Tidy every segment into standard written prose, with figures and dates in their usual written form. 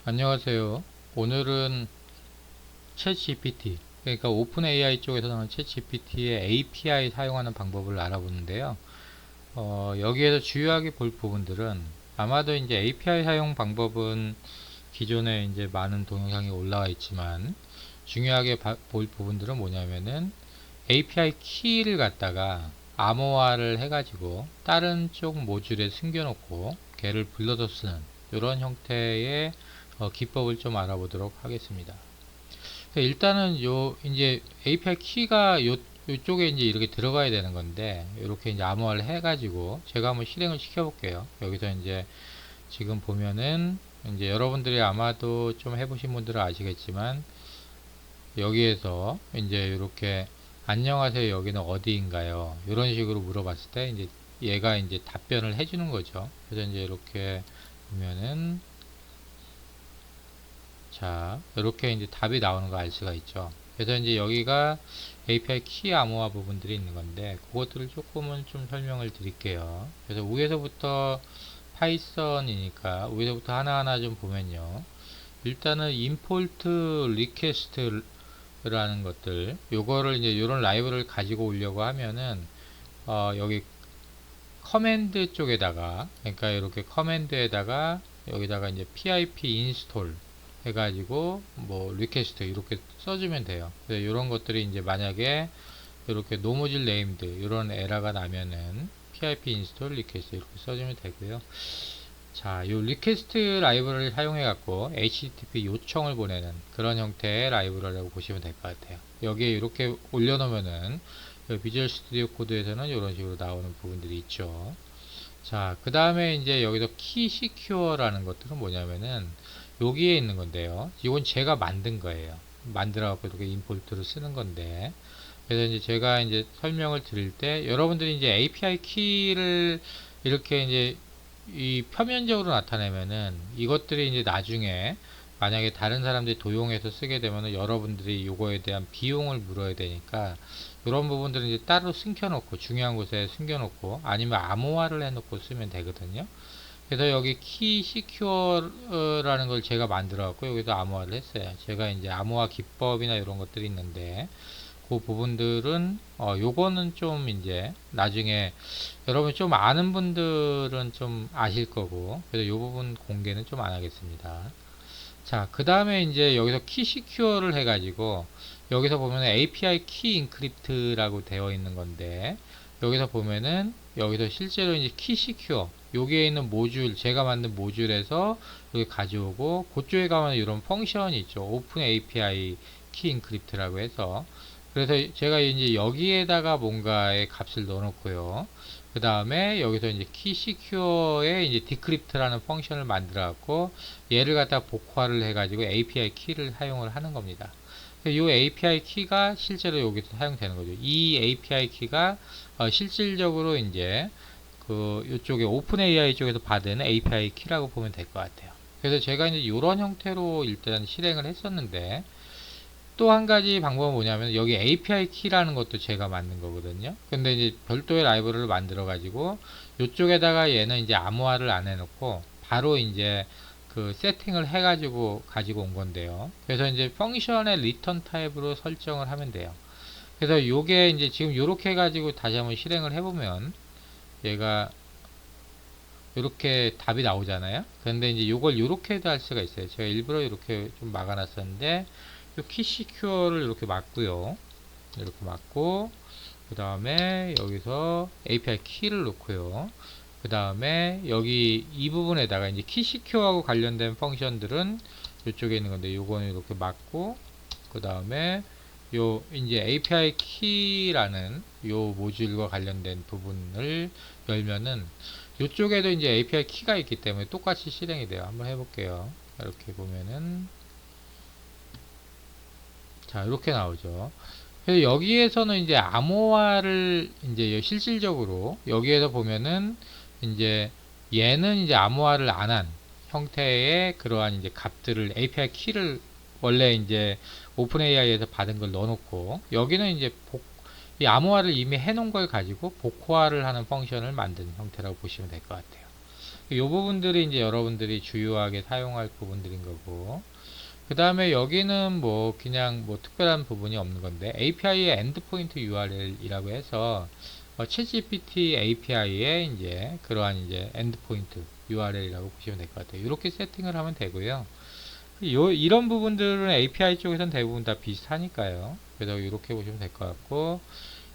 안녕하세요. 오늘은 챗GPT, 그러니까 오픈 AI 쪽에서 나오는 챗GPT의 API 사용하는 방법을 알아보는데요. 여기에서 주요하게 볼 부분들은 아마도 이제 API 사용 방법은 기존에 이제 많은 동영상이 올라와 있지만 중요하게 볼 부분들은 뭐냐면은 API 키를 갖다가 암호화를 해가지고 다른 쪽 모듈에 숨겨놓고 걔를 불러서 쓰는 이런 형태의 기법을 좀 알아보도록 하겠습니다. 일단은 요 이제 API 키가 요쪽에 이제 이렇게 들어가야 되는 건데 이렇게 이제 암호화를 해가지고 제가 한번 실행을 시켜볼게요. 여기서 이제 지금 보면은 이제 여러분들이 아마도 좀 해보신 분들은 아시겠지만 여기에서 이제 이렇게 안녕하세요, 여기는 어디인가요? 이런 식으로 물어봤을 때 이제 얘가 이제 답변을 해주는 거죠. 그래서 이제 이렇게 보면은 자, 이렇게 이제 답이 나오는 거 알 수가 있죠. 그래서 이제 여기가 API 키 암호화 부분들이 있는 건데 그것들을 조금은 좀 설명을 드릴게요. 그래서 위에서부터 파이썬이니까 위에서부터 하나하나 좀 보면요. 일단은 import request라는 것들, 요거를 이제 요런 라이브러를 가지고 오려고 하면은 여기 커맨드 쪽에다가, 그러니까 이렇게 커맨드에다가 여기다가 이제 pip install 해가지고 뭐 리퀘스트 이렇게 써주면 돼요. 그래서 이런 것들이 이제 만약에 이렇게 노모질 네임드 이런 에러가 나면은 pip install 리퀘스트 이렇게 써주면 되고요. 자, 요 리퀘스트 라이브러리를 사용해 갖고 HTTP 요청을 보내는 그런 형태의 라이브러리라고 보시면 될 것 같아요. 여기에 이렇게 올려놓으면은 비주얼 스튜디오 코드에서는 이런 식으로 나오는 부분들이 있죠. 자, 그 다음에 이제 여기서 키 시큐어라는 것들은 뭐냐면은 여기에 있는 건데요. 이건 제가 만든 거예요. 만들어 갖고 이렇게 임포트를 쓰는 건데, 그래서 이제 제가 이제 설명을 드릴 때 여러분들이 이제 API 키를 이렇게 이제 이 표면적으로 나타내면은 이것들이 이제 나중에 만약에 다른 사람들이 도용해서 쓰게 되면은 여러분들이 요거에 대한 비용을 물어야 되니까 이런 부분들은 이제 따로 숨겨놓고 중요한 곳에 숨겨놓고 아니면 암호화를 해놓고 쓰면 되거든요. 그래서 여기 키 시큐어라는 걸 제가 만들어 갖고 여기서 암호화를 했어요. 제가 이제 암호화 기법이나 이런 것들이 있는데 그 부분들은 요거는 좀 이제 나중에 여러분 좀 아는 분들은 좀 아실 거고 그래서 요 부분 공개는 좀 안 하겠습니다. 자, 그 다음에 이제 여기서 키 시큐어를 해가지고 여기서 보면 API 키 인크립트라고 되어 있는 건데 여기서 보면은 여기서 실제로 이제 키 시큐어 여기에 있는 모듈 제가 만든 모듈에서 여기 가져오고 그쪽에 가면 이런 펑션이 있죠. 오픈 API 키 인크립트라고 해서 그래서 제가 이제 여기에다가 뭔가의 값을 넣어놓고요. 그 다음에 여기서 이제 키 시큐어에 이제 디크립트라는 펑션을 만들어 갖고 얘를 갖다 복화를 해가지고 API 키를 사용을 하는 겁니다. 이 API 키가 실제로 여기서 사용되는 거죠. 이 API 키가 실질적으로 이제 그 이쪽에 오픈 AI 쪽에서 받은 API 키라고 보면 될 것 같아요. 그래서 제가 이제 이런 형태로 일단 실행을 했었는데 또 한 가지 방법은 뭐냐면 여기 API 키라는 것도 제가 만든 거거든요. 근데 이제 별도의 라이브러리를 만들어 가지고 이쪽에다가 얘는 이제 암호화를 안 해놓고 바로 이제 그 세팅을 해가지고 가지고 온 건데요. 그래서 이제 펑션의 리턴 타입으로 설정을 하면 돼요. 그래서 요게 이제 지금 이렇게 해가지고 다시 한번 실행을 해보면 얘가 이렇게 답이 나오잖아요. 그런데 이제 요걸 이렇게도 할 수가 있어요. 제가 일부러 이렇게 좀 막아놨었는데 요 키시큐어를 이렇게 막고요. 이렇게 막고 그 다음에 여기서 API 키를 놓고요. 그 다음에 여기 이 부분에다가 이제 키시큐어하고 관련된 펑션들은 이쪽에 있는 건데 요거는 이렇게 막고 그 다음에 요 이제 API 키라는 요 모듈과 관련된 부분을 열면은 이쪽에도 이제 API 키가 있기 때문에 똑같이 실행이 돼요. 한번 해볼게요. 이렇게 보면은 자 이렇게 나오죠. 그래서 여기에서는 이제 암호화를 이제 실질적으로 여기에서 보면은 이제 얘는 이제 암호화를 안 한 형태의 그러한 이제 값들을 API 키를 원래 이제 오픈 AI에서 받은 걸 넣어놓고 여기는 이제 이 암호화를 이미 해놓은 걸 가지고 복호화를 하는 펑션을 만든 형태라고 보시면 될 것 같아요. 이 부분들이 이제 여러분들이 주요하게 사용할 부분들인 거고, 그 다음에 여기는 뭐 그냥 뭐 특별한 부분이 없는 건데, API의 엔드포인트 URL이라고 해서 챗GPT API의 이제 그러한 이제 엔드포인트 URL이라고 보시면 될 것 같아요. 이렇게 세팅을 하면 되고요. 이런 부분들은 API 쪽에서는 대부분 다 비슷하니까요. 그래서 이렇게 보시면 될 것 같고,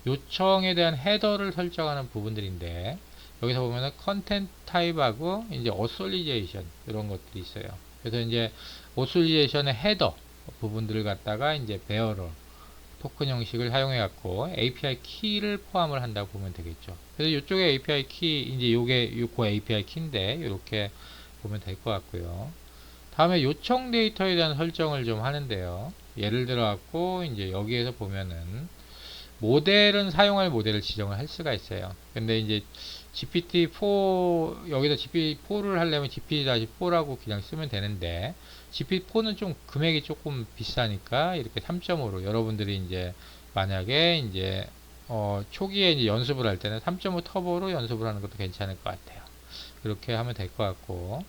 요청에 대한 헤더를 설정하는 부분들인데, 여기서 보면은 컨텐트 타입하고 이제 어솔리제이션 이런 것들이 있어요. 그래서 이제 어솔리제이션의 헤더 부분들을 갖다가 이제 베어럴 토큰 형식을 사용해 갖고 API 키를 포함을 한다고 보면 되겠죠. 그래서 이쪽에 API 키 이제 요게 요거 API 키인데 이렇게 보면 될 것 같고요. 다음에 요청 데이터에 대한 설정을 좀 하는데요. 예를 들어 갖고 이제 여기에서 보면은 모델은 사용할 모델을 지정을 할 수가 있어요. 근데 이제 GPT-4 여기다 GPT-4를 하려면 GPT-4라고 그냥 쓰면 되는데 GPT-4는 좀 금액이 조금 비싸니까 이렇게 3.5로 여러분들이 이제 만약에 이제 초기에 이제 연습을 할 때는 3.5 터보로 연습을 하는 것도 괜찮을 것 같아요. 그렇게 하면 될 것 같고,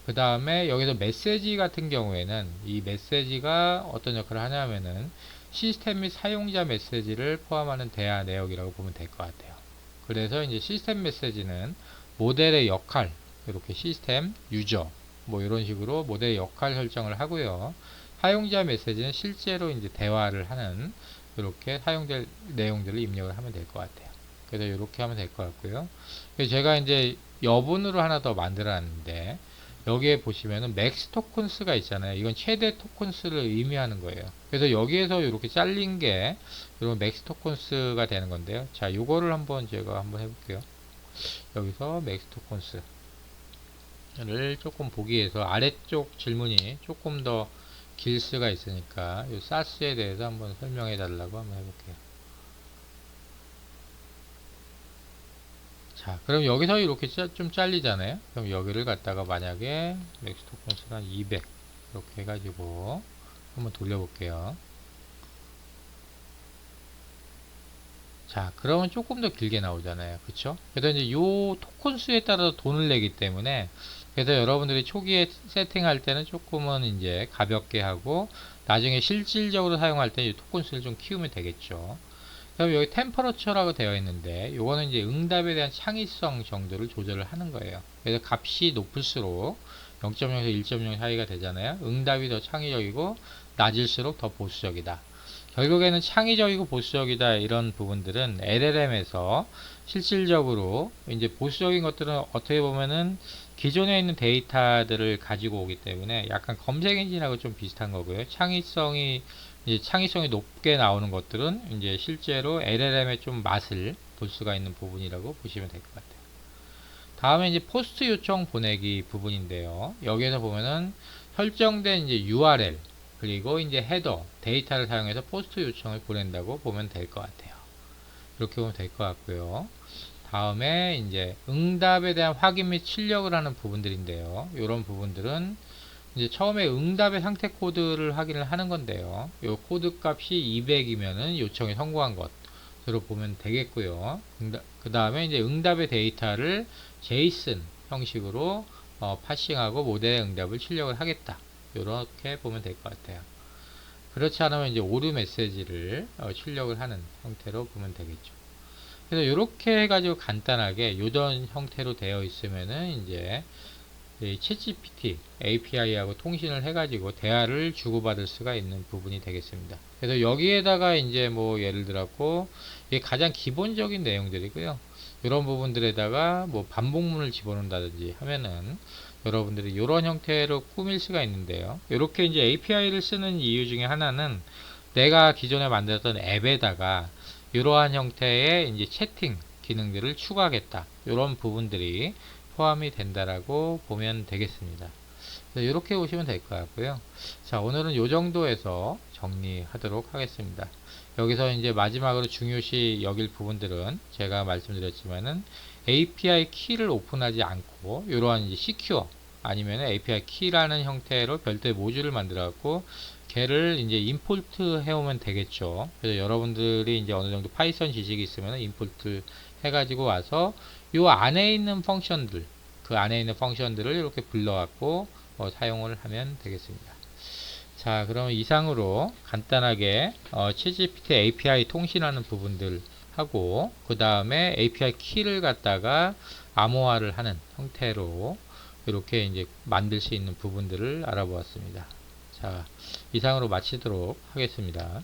그 다음에 여기서 메시지 같은 경우에는 이 메시지가 어떤 역할을 하냐면은 시스템 및 사용자 메시지를 포함하는 대화 내역이라고 보면 될 것 같아요. 그래서 이제 시스템 메시지는 모델의 역할, 이렇게 시스템, 유저, 뭐 이런 식으로 모델의 역할 설정을 하고요. 사용자 메시지는 실제로 이제 대화를 하는 이렇게 사용될 내용들을 입력을 하면 될 것 같아요. 그래서 이렇게 하면 될 것 같고요. 그래서 제가 이제 여분으로 하나 더 만들어 놨는데, 여기에 보시면은 맥스 토큰스가 있잖아요. 이건 최대 토큰스를 의미하는 거예요. 그래서 여기에서 이렇게 잘린 게 이런 맥스 토큰스가 되는 건데요. 자, 요거를 한번 제가 한번 해볼게요. 여기서 맥스 토큰스를 조금 보기 위해서 아래쪽 질문이 조금 더 길 수가 있으니까 이 사스에 대해서 한번 설명해 달라고 한번 해볼게요. 자, 그럼 여기서 이렇게 좀 잘리잖아요. 그럼 여기를 갖다가 만약에 맥스 토큰스가 200 이렇게 해가지고 한번 돌려볼게요. 자, 그러면 조금 더 길게 나오잖아요. 그쵸? 그래서 이제 요 토큰 수에 따라서 돈을 내기 때문에, 그래서 여러분들이 초기에 세팅할 때는 조금은 이제 가볍게 하고 나중에 실질적으로 사용할 때 이 토큰 수를 좀 키우면 되겠죠. 그럼 여기 템퍼러처라고 되어 있는데, 요거는 이제 응답에 대한 창의성 정도를 조절을 하는 거예요. 그래서 값이 높을수록 0.0에서 1.0 사이가 되잖아요. 응답이 더 창의적이고 낮을수록 더 보수적이다. 결국에는 창의적이고 보수적이다 이런 부분들은 LLM에서 실질적으로 이제 보수적인 것들은 어떻게 보면은 기존에 있는 데이터들을 가지고 오기 때문에 약간 검색 엔진하고 좀 비슷한 거고요. 이제 창의성이 높게 나오는 것들은 이제 실제로 LLM의 좀 맛을 볼 수가 있는 부분이라고 보시면 될 것 같아요. 다음에 이제 포스트 요청 보내기 부분인데요. 여기에서 보면은 설정된 이제 URL 그리고 이제 헤더 데이터를 사용해서 포스트 요청을 보낸다고 보면 될 것 같아요. 이렇게 보면 될 것 같고요. 다음에 이제 응답에 대한 확인 및 출력을 하는 부분들인데요. 이런 부분들은 이제 처음에 응답의 상태 코드를 확인을 하는 건데요. 이 코드 값이 200이면은 요청이 성공한 것으로 보면 되겠고요. 그 다음에 이제 응답의 데이터를 JSON 형식으로 파싱하고 모델의 응답을 출력을 하겠다. 이렇게 보면 될 것 같아요. 그렇지 않으면 이제 오류 메시지를 출력을 하는 형태로 보면 되겠죠. 그래서 이렇게 해가지고 간단하게 이런 형태로 되어 있으면은 이제 챗GPT API하고 통신을 해가지고 대화를 주고받을 수가 있는 부분이 되겠습니다. 그래서 여기에다가 이제 뭐 예를 들었고 이게 가장 기본적인 내용들이고요. 이런 부분들에다가 뭐 반복문을 집어넣는다든지 하면은 여러분들이 이런 형태로 꾸밀 수가 있는데요. 이렇게 이제 API를 쓰는 이유 중에 하나는 내가 기존에 만들었던 앱에다가 이러한 형태의 이제 채팅 기능들을 추가하겠다. 이런 부분들이 포함이 된다라고 보면 되겠습니다. 이렇게 보시면 될 것 같고요. 자, 오늘은 이 정도에서 정리하도록 하겠습니다. 여기서 이제 마지막으로 중요시 여길 부분들은 제가 말씀드렸지만은 API 키를 오픈하지 않고 이러한 이제 시큐어 아니면 API 키라는 형태로 별도의 모듈을 만들어 갖고 걔를 이제 임포트 해오면 되겠죠. 그래서 여러분들이 이제 어느 정도 파이썬 지식이 있으면 임포트 해가지고 와서 요 안에 있는 펑션들 그 안에 있는 펑션들을 이렇게 불러갖고 사용을 하면 되겠습니다. 자, 그럼 이상으로 간단하게 챗GPT API 통신하는 부분들 하고 그 다음에 API 키를 갖다가 암호화를 하는 형태로 이렇게 이제 만들 수 있는 부분들을 알아보았습니다. 자, 이상으로 마치도록 하겠습니다.